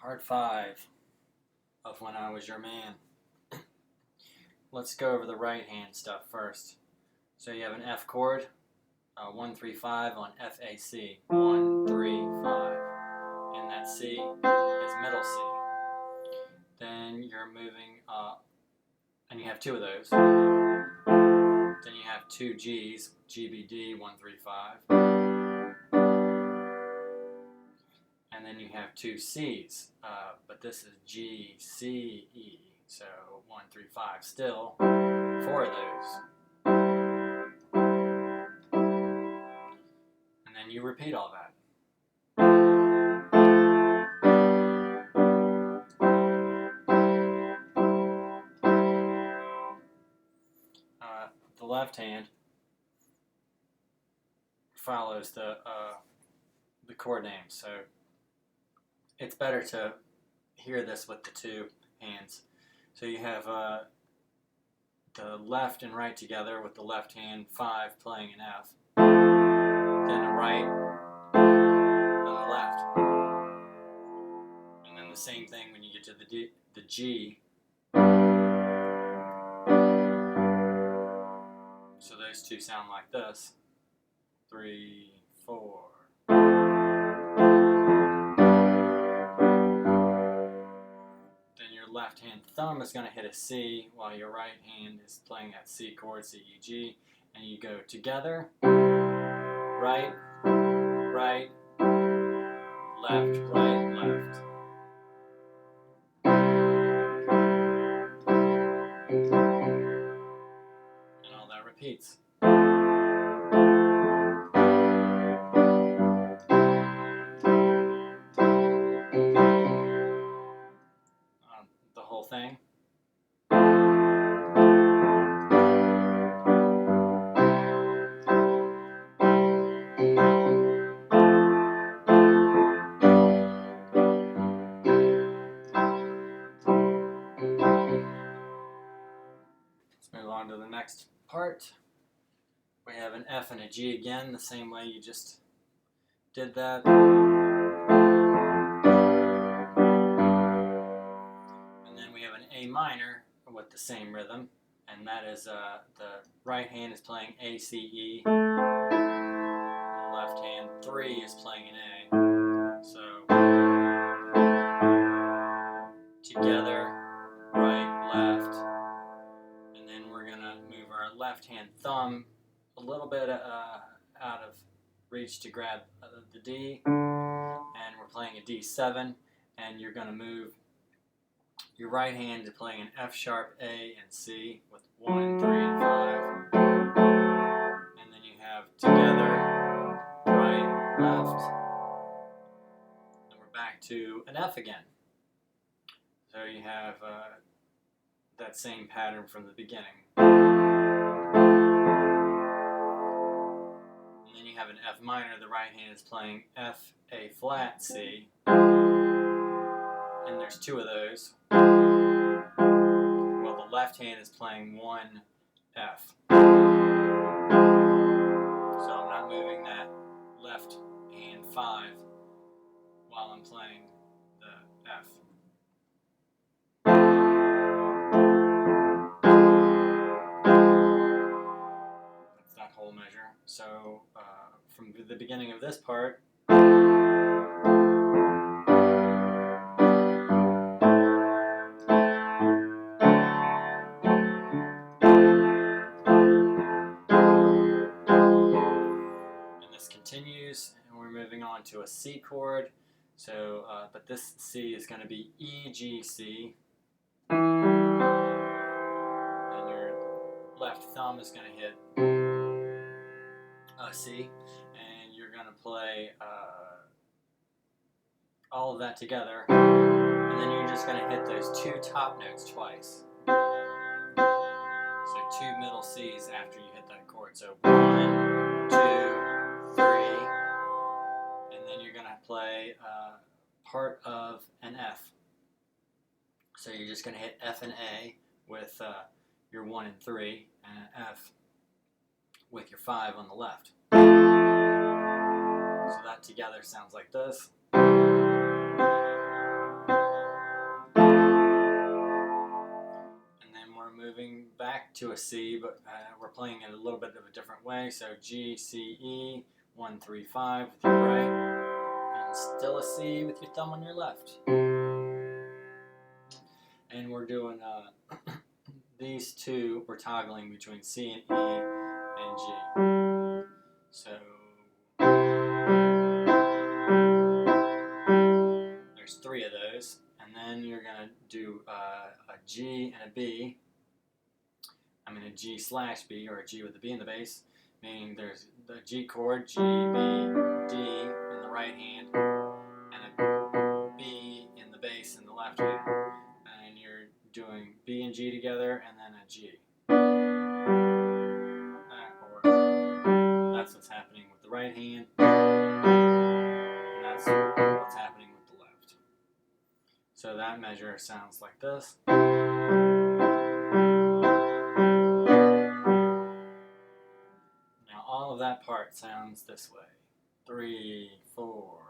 Part 5 of When I Was Your Man. Let's go over the right hand stuff first. So you have an F chord, 1, 3, 5 on FAC. 1, 3, 5. And that C is middle C. Then you're moving up, and you have two of those. Then you have two G's, GBD, 1, 3, 5. And then you have two C's, but this is G, C, E. So 1, 3, 5 still, four of those. And then you repeat all that. The left hand follows the chord names, so it's better to hear this with the two hands. So you have the left and right together with the left hand 5 playing an F, then the right and the left, and then the same thing when you get to the G. So those two sound like this: 3, 4. Left hand thumb is going to hit a C while your right hand is playing that C chord, C, E, G, and you go together, right, right, left, right, left. And all that repeats. The whole thing. Let's move on to the next part. We have an F and a G again, the same way you just did that. And then we have an A minor with the same rhythm, and that is the right hand is playing A, C, E, and the left hand 3 is playing an A. So together, right, left, and then we're gonna move our left hand thumb a little bit out of reach to grab the D, and we're playing a D7, and you're gonna move your right hand to playing an F sharp, A, and C with 1, 3, and 5. And then you have together, right, left. And we're back to an F again. So you have that same pattern from the beginning. And then you have an F minor. The right hand is playing F, A flat, C. And there's two of those. Well, the left hand is playing 1 F. So I'm not moving that left hand 5 while I'm playing the F. That's that whole measure. So from the beginning of this part, continues, and we're moving on to a C chord. So, but this C is going to be E, G, C, and your left thumb is going to hit C, and you're going to play all of that together, and then you're just going to hit those two top notes twice. So 2 middle C's after you hit that chord. So 1, 2, 3, and then you're going to play part of an F. So you're just going to hit F and A with your 1 and 3, and an F with your 5 on the left. So that together sounds like this. back to a C, but we're playing it a little bit of a different way. So G, C, E, 1, 3, 5 with your right, and still a C with your thumb on your left. And we're doing these two, we're toggling between C and E and G. So there's 3 of those, and then you're going to do a G and a B. I mean a G slash B, or a G with a B in the bass, meaning there's the G chord, G, B, D in the right hand, and a B in the bass in the left hand. And you're doing B and G together, and then a G. That's what's happening with the right hand, and that's what's happening with the left. So that measure sounds like this. Now all of that part sounds this way. 3, 4.